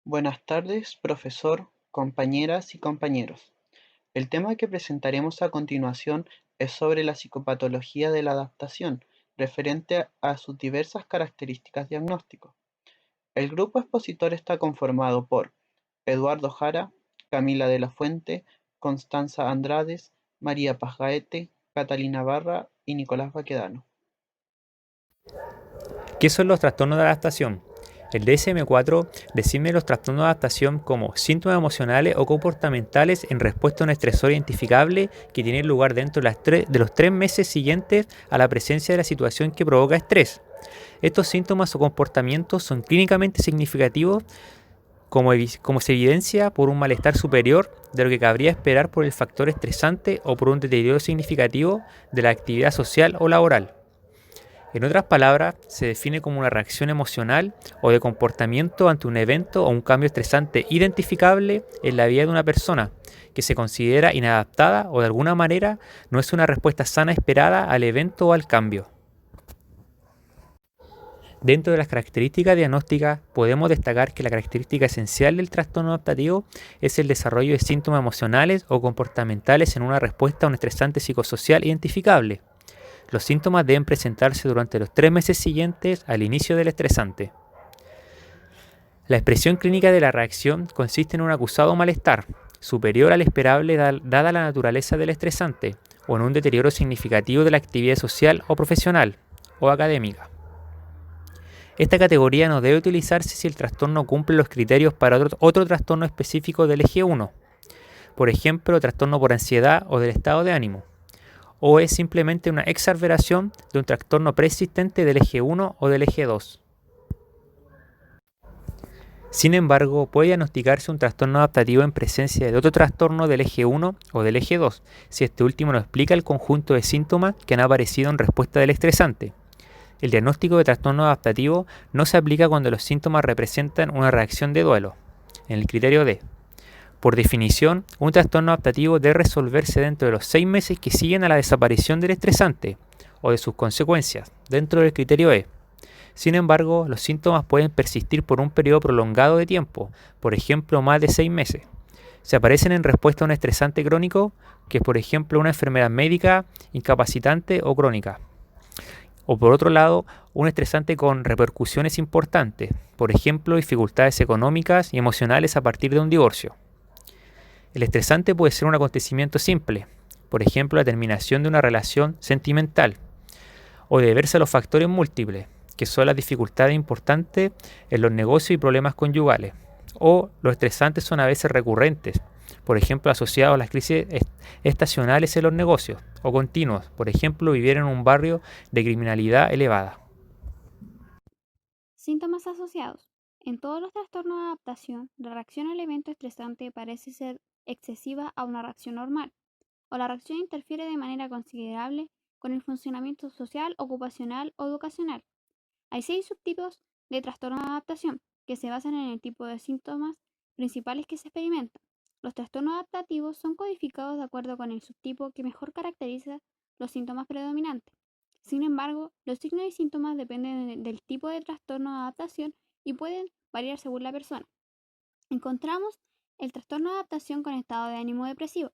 Buenas tardes, profesor, compañeras y compañeros. El tema que presentaremos a continuación es sobre la psicopatología de la adaptación, referente a sus diversas características diagnósticas. El grupo expositor está conformado por Eduardo Jara, Camila de la Fuente, Constanza Andrades, María Paz Gaete, Catalina Barra y Nicolás Baquedano. ¿Qué son los trastornos de adaptación? El DSM-4 define los trastornos de adaptación como síntomas emocionales o comportamentales en respuesta a un estresor identificable que tiene lugar dentro de los 3 meses siguientes a la presencia de la situación que provoca estrés. Estos síntomas o comportamientos son clínicamente significativos como se evidencia por un malestar superior de lo que cabría esperar por el factor estresante o por un deterioro significativo de la actividad social o laboral. En otras palabras, se define como una reacción emocional o de comportamiento ante un evento o un cambio estresante identificable en la vida de una persona, que se considera inadaptada o de alguna manera no es una respuesta sana esperada al evento o al cambio. Dentro de las características diagnósticas, podemos destacar que la característica esencial del trastorno adaptativo es el desarrollo de síntomas emocionales o comportamentales en una respuesta a un estresante psicosocial identificable. Los síntomas deben presentarse durante los 3 meses siguientes al inicio del estresante. La expresión clínica de la reacción consiste en un acusado malestar, superior al esperable dada la naturaleza del estresante, o en un deterioro significativo de la actividad social o profesional, o académica. Esta categoría no debe utilizarse si el trastorno cumple los criterios para otro trastorno específico del eje 1, por ejemplo, trastorno por ansiedad o del estado de ánimo, o es simplemente una exacerbación de un trastorno preexistente del eje 1 o del eje 2. Sin embargo, puede diagnosticarse un trastorno adaptativo en presencia de otro trastorno del eje 1 o del eje 2, si este último no explica el conjunto de síntomas que han aparecido en respuesta del estresante. El diagnóstico de trastorno adaptativo no se aplica cuando los síntomas representan una reacción de duelo, en el criterio D. Por definición, un trastorno adaptativo debe resolverse dentro de los 6 meses que siguen a la desaparición del estresante o de sus consecuencias, dentro del criterio E. Sin embargo, los síntomas pueden persistir por un periodo prolongado de tiempo, por ejemplo más de 6 meses. Se aparecen en respuesta a un estresante crónico, que es por ejemplo una enfermedad médica, incapacitante o crónica. O por otro lado, un estresante con repercusiones importantes, por ejemplo dificultades económicas y emocionales a partir de un divorcio. El estresante puede ser un acontecimiento simple, por ejemplo la terminación de una relación sentimental, o deberse a los factores múltiples, que son las dificultades importantes en los negocios y problemas conyugales, o los estresantes son a veces recurrentes, por ejemplo asociados a las crisis estacionales en los negocios, o continuos, por ejemplo vivir en un barrio de criminalidad elevada. Síntomas asociados. En todos los trastornos de adaptación, la reacción al evento estresante parece ser excesiva a una reacción normal, o la reacción interfiere de manera considerable con el funcionamiento social, ocupacional o educacional. Hay 6 subtipos de trastorno de adaptación que se basan en el tipo de síntomas principales que se experimentan. Los trastornos adaptativos son codificados de acuerdo con el subtipo que mejor caracteriza los síntomas predominantes. Sin embargo, los signos y síntomas dependen del tipo de trastorno de adaptación y pueden variar según la persona. Encontramos el trastorno de adaptación con estado de ánimo depresivo.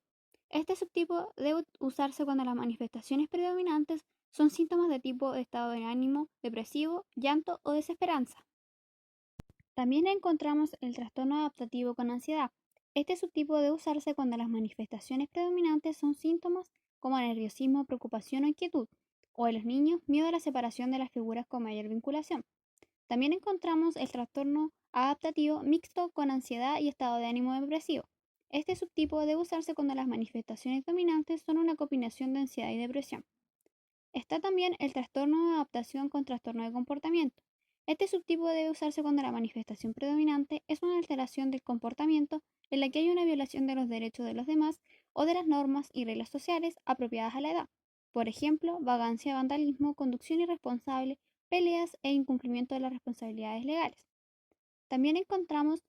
Este subtipo debe usarse cuando las manifestaciones predominantes son síntomas de tipo de estado de ánimo depresivo, llanto o desesperanza. También encontramos el trastorno adaptativo con ansiedad. Este subtipo debe usarse cuando las manifestaciones predominantes son síntomas como nerviosismo, preocupación o inquietud, o en los niños, miedo a la separación de las figuras con mayor vinculación. También encontramos el trastorno adaptativo mixto con ansiedad y estado de ánimo depresivo. Este subtipo debe usarse cuando las manifestaciones dominantes son una combinación de ansiedad y depresión. Está también el trastorno de adaptación con trastorno de comportamiento. Este subtipo debe usarse cuando la manifestación predominante es una alteración del comportamiento en la que hay una violación de los derechos de los demás o de las normas y reglas sociales apropiadas a la edad. Por ejemplo, vagancia, vandalismo, conducción irresponsable, peleas e incumplimiento de las responsabilidades legales. También encontramos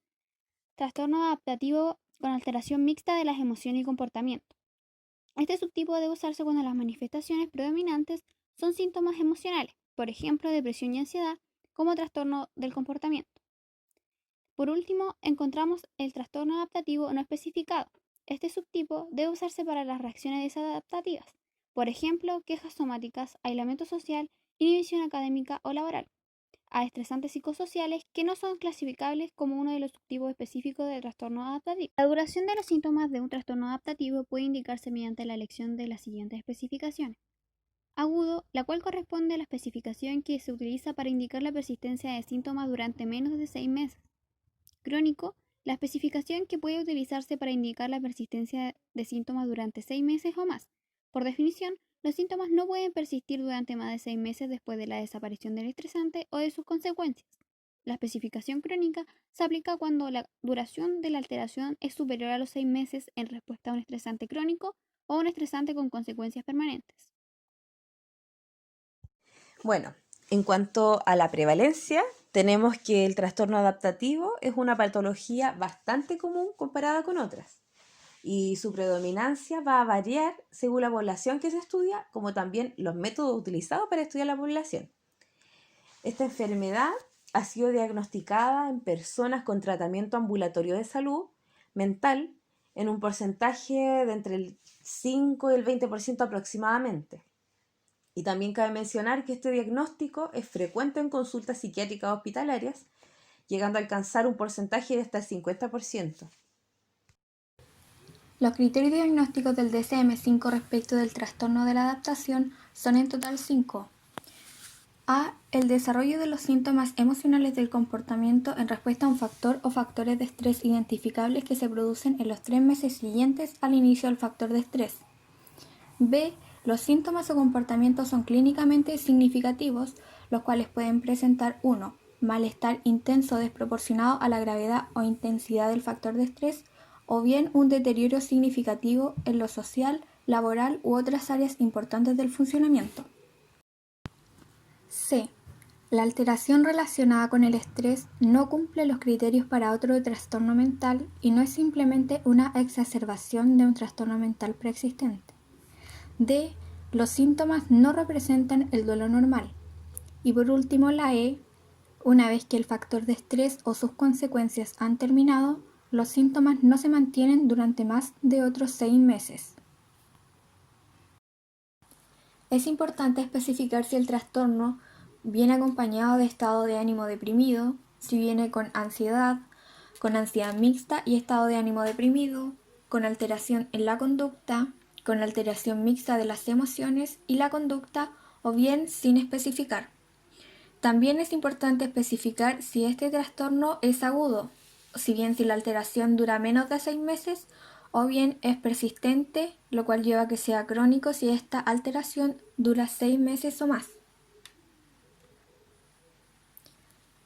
trastorno adaptativo con alteración mixta de las emociones y comportamiento. Este subtipo debe usarse cuando las manifestaciones predominantes son síntomas emocionales, por ejemplo, depresión y ansiedad, como trastorno del comportamiento. Por último, encontramos el trastorno adaptativo no especificado. Este subtipo debe usarse para las reacciones desadaptativas, por ejemplo, quejas somáticas, aislamiento social, inhibición académica o laboral, a estresantes psicosociales que no son clasificables como uno de los subtipos específicos del trastorno adaptativo. La duración de los síntomas de un trastorno adaptativo puede indicarse mediante la elección de las siguientes especificaciones. Agudo, la cual corresponde a la especificación que se utiliza para indicar la persistencia de síntomas durante menos de 6 meses. Crónico, la especificación que puede utilizarse para indicar la persistencia de síntomas durante 6 meses o más. Por definición, los síntomas no pueden persistir durante más de 6 meses después de la desaparición del estresante o de sus consecuencias. La especificación crónica se aplica cuando la duración de la alteración es superior a los 6 meses en respuesta a un estresante crónico o un estresante con consecuencias permanentes. Bueno, en cuanto a la prevalencia, tenemos que el trastorno adaptativo es una patología bastante común comparada con otras y su predominancia va a variar según la población que se estudia, como también los métodos utilizados para estudiar la población. Esta enfermedad ha sido diagnosticada en personas con tratamiento ambulatorio de salud mental en un porcentaje de entre el 5 y el 20% aproximadamente. Y también cabe mencionar que este diagnóstico es frecuente en consultas psiquiátricas hospitalarias, llegando a alcanzar un porcentaje de hasta el 50%. Los criterios diagnósticos del DSM-5 respecto del trastorno de la adaptación son en total 5. A. El desarrollo de los síntomas emocionales del comportamiento en respuesta a un factor o factores de estrés identificables que se producen en los 3 meses siguientes al inicio del factor de estrés. B. Los síntomas o comportamientos son clínicamente significativos, los cuales pueden presentar 1. Malestar intenso desproporcionado a la gravedad o intensidad del factor de estrés, o bien un deterioro significativo en lo social, laboral u otras áreas importantes del funcionamiento. C. La alteración relacionada con el estrés no cumple los criterios para otro trastorno mental y no es simplemente una exacerbación de un trastorno mental preexistente. D. Los síntomas no representan el duelo normal. Y por último, la E. Una vez que el factor de estrés o sus consecuencias han terminado, los síntomas no se mantienen durante más de otros 6 meses. Es importante especificar si el trastorno viene acompañado de estado de ánimo deprimido, si viene con ansiedad mixta y estado de ánimo deprimido, con alteración en la conducta, con alteración mixta de las emociones y la conducta, o bien sin especificar. También es importante especificar si este trastorno es agudo, si la alteración dura menos de 6 meses, o bien es persistente, lo cual lleva a que sea crónico si esta alteración dura 6 meses o más.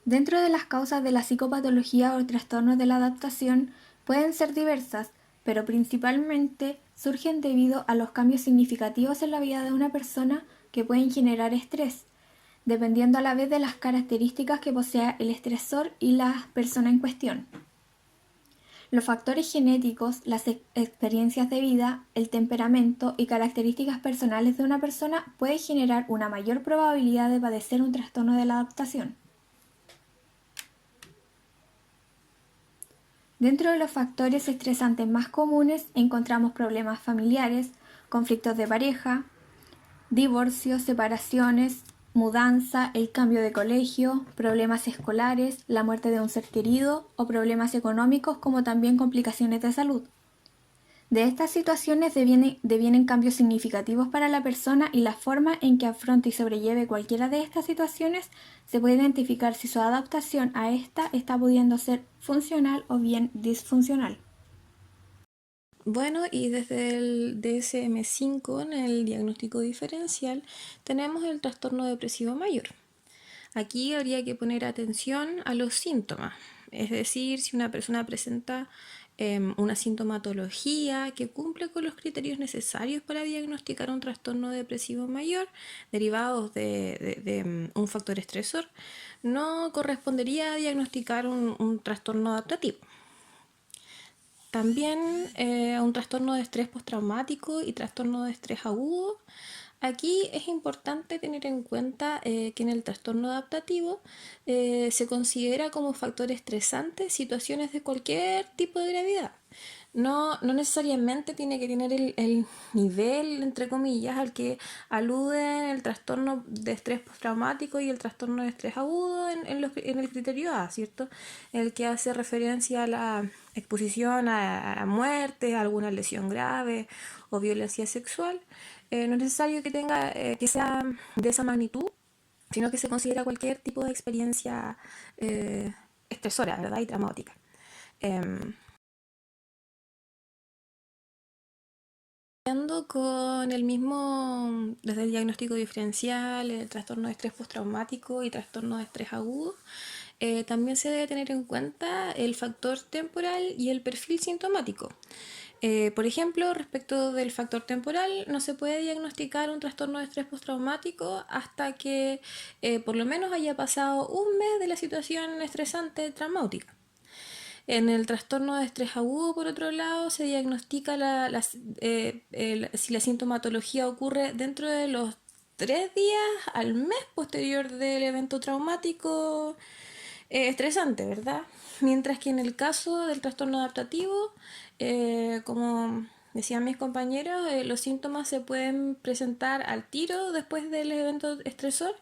Dentro de las causas de la psicopatología o trastornos de la adaptación pueden ser diversas, pero principalmente surgen debido a los cambios significativos en la vida de una persona que pueden generar estrés, dependiendo a la vez de las características que posea el estresor y la persona en cuestión. Los factores genéticos, las experiencias de vida, el temperamento y características personales de una persona pueden generar una mayor probabilidad de padecer un trastorno de la adaptación. Dentro de los factores estresantes más comunes encontramos problemas familiares, conflictos de pareja, divorcios, separaciones, mudanza, el cambio de colegio, problemas escolares, la muerte de un ser querido o problemas económicos como también complicaciones de salud. De estas situaciones devienen cambios significativos para la persona y la forma en que afronta y sobrelleve cualquiera de estas situaciones se puede identificar si su adaptación a esta está pudiendo ser funcional o bien disfuncional. Bueno, y desde el DSM-5 en el diagnóstico diferencial tenemos el trastorno depresivo mayor. Aquí habría que poner atención a los síntomas, es decir, si una persona presenta una sintomatología que cumple con los criterios necesarios para diagnosticar un trastorno depresivo mayor derivados de un factor estresor, no correspondería a diagnosticar un trastorno adaptativo. También un trastorno de estrés postraumático y trastorno de estrés agudo Aquí es importante tener en cuenta que en el trastorno adaptativo se considera como factor estresante situaciones de cualquier tipo de gravedad. No necesariamente tiene que tener el nivel, entre comillas, al que aluden el trastorno de estrés postraumático y el trastorno de estrés agudo en el criterio A, ¿cierto? El que hace referencia a la exposición a muerte, a alguna lesión grave o violencia sexual. No es necesario que tenga, que sea de esa magnitud, sino que se considera cualquier tipo de experiencia estresora, ¿verdad? Y traumática. Con el mismo, desde el diagnóstico diferencial, el trastorno de estrés postraumático y trastorno de estrés agudo, también se debe tener en cuenta el factor temporal y el perfil sintomático. Por ejemplo, respecto del factor temporal, no se puede diagnosticar un trastorno de estrés postraumático hasta que por lo menos haya pasado un mes de la situación estresante traumática. En el trastorno de estrés agudo, por otro lado, se diagnostica si la sintomatología ocurre dentro de los 3 días al mes posterior del evento traumático estresante, ¿verdad? Mientras que en el caso del trastorno adaptativo, como decían mis compañeros, los síntomas se pueden presentar al tiro después del evento estresor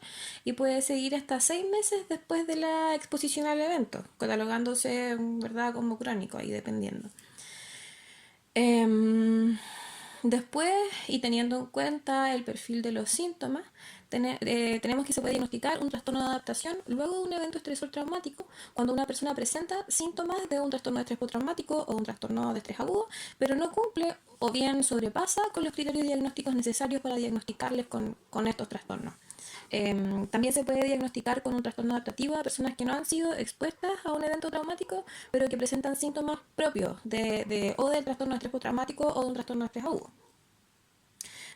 y puede seguir hasta 6 meses después de la exposición al evento, catalogándose, ¿verdad?, como crónico, ahí dependiendo. Después, y teniendo en cuenta el perfil de los síntomas, tenemos que se puede diagnosticar un trastorno de adaptación luego de un evento estresor traumático cuando una persona presenta síntomas de un trastorno de estrés postraumático o un trastorno de estrés agudo, pero no cumple o bien sobrepasa con los criterios diagnósticos necesarios para diagnosticarles con estos trastornos. También se puede diagnosticar con un trastorno adaptativo a personas que no han sido expuestas a un evento traumático, pero que presentan síntomas propios o del trastorno de estrés postraumático o de un trastorno de estrés agudo.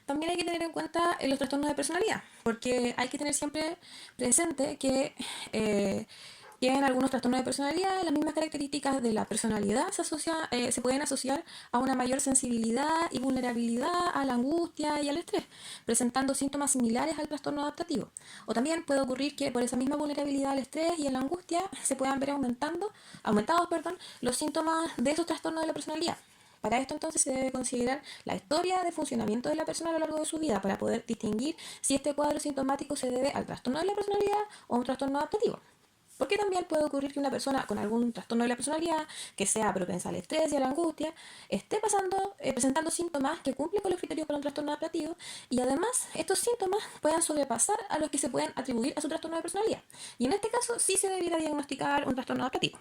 También hay que tener en cuenta los trastornos de personalidad, porque hay que tener siempre presente que tienen algunos trastornos de personalidad, las mismas características de la personalidad se pueden asociar a una mayor sensibilidad y vulnerabilidad a la angustia y al estrés, presentando síntomas similares al trastorno adaptativo. O también puede ocurrir que por esa misma vulnerabilidad al estrés y a la angustia se puedan ver aumentados, los síntomas de esos trastornos de la personalidad. Para esto entonces se debe considerar la historia de funcionamiento de la persona a lo largo de su vida para poder distinguir si este cuadro sintomático se debe al trastorno de la personalidad o a un trastorno adaptativo. Porque también puede ocurrir que una persona con algún trastorno de la personalidad, que sea propensa al estrés y a la angustia, esté presentando síntomas que cumplen con los criterios para un trastorno adaptativo y además estos síntomas puedan sobrepasar a los que se pueden atribuir a su trastorno de personalidad. Y en este caso sí se debiera diagnosticar un trastorno adaptativo.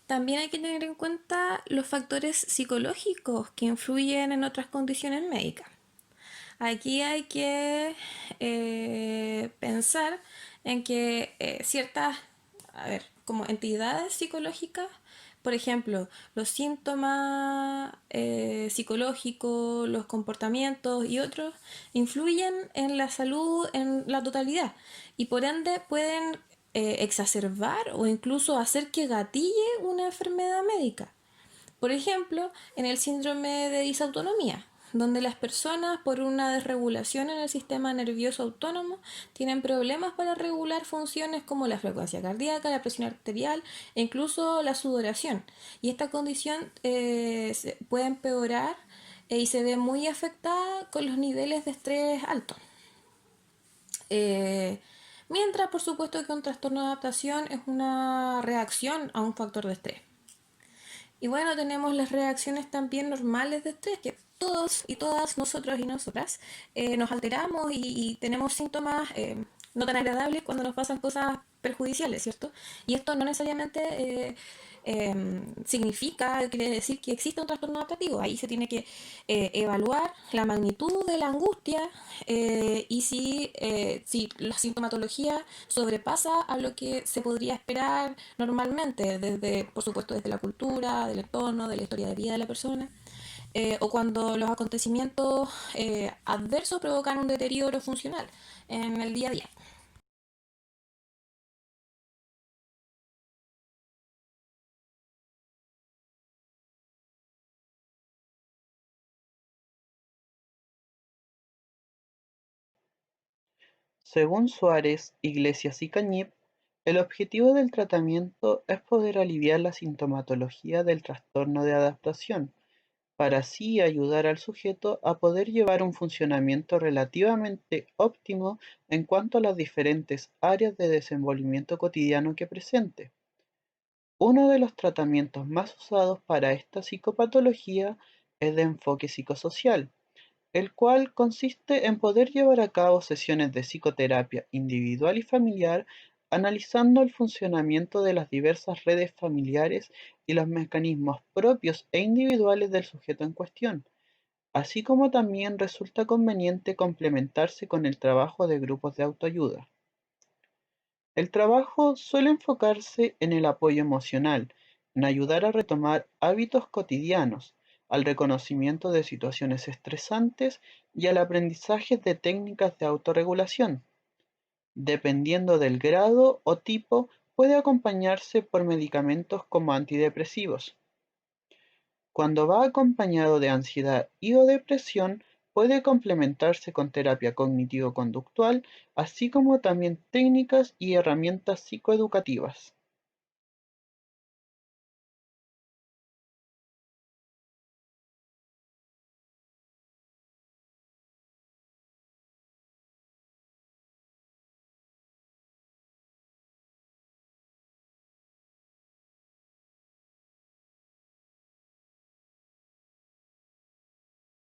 También hay que tener en cuenta los factores psicológicos que influyen en otras condiciones médicas. Aquí hay que pensar en que ciertas, como entidades psicológicas, por ejemplo, los síntomas psicológicos, los comportamientos y otros, influyen en la salud en la totalidad y por ende pueden exacerbar o incluso hacer que gatille una enfermedad médica. Por ejemplo, en el síndrome de disautonomía, donde las personas por una desregulación en el sistema nervioso autónomo tienen problemas para regular funciones como la frecuencia cardíaca, la presión arterial e incluso la sudoración. Y esta condición puede empeorar y se ve muy afectada con los niveles de estrés altos. Mientras, por supuesto, que un trastorno de adaptación es una reacción a un factor de estrés. Y bueno, tenemos las reacciones también normales de estrés, que todos y todas nosotros y nosotras nos alteramos y tenemos síntomas no tan agradables cuando nos pasan cosas perjudiciales, ¿cierto? Y esto no necesariamente quiere decir que existe un trastorno adaptativo. Ahí se tiene que evaluar la magnitud de la angustia y si la sintomatología sobrepasa a lo que se podría esperar normalmente, por supuesto, desde la cultura, del entorno, de la historia de vida de la persona. O cuando los acontecimientos adversos provocan un deterioro funcional en el día a día. Según Suárez, Iglesias y Cañip, el objetivo del tratamiento es poder aliviar la sintomatología del trastorno de adaptación, para así ayudar al sujeto a poder llevar un funcionamiento relativamente óptimo en cuanto a las diferentes áreas de desenvolvimiento cotidiano que presente. Uno de los tratamientos más usados para esta psicopatología es de enfoque psicosocial, el cual consiste en poder llevar a cabo sesiones de psicoterapia individual y familiar, analizando el funcionamiento de las diversas redes familiares y los mecanismos propios e individuales del sujeto en cuestión, así como también resulta conveniente complementarse con el trabajo de grupos de autoayuda. El trabajo suele enfocarse en el apoyo emocional, en ayudar a retomar hábitos cotidianos, al reconocimiento de situaciones estresantes y al aprendizaje de técnicas de autorregulación. Dependiendo del grado o tipo, puede acompañarse por medicamentos como antidepresivos. Cuando va acompañado de ansiedad y o depresión, puede complementarse con terapia cognitivo-conductual, así como también técnicas y herramientas psicoeducativas.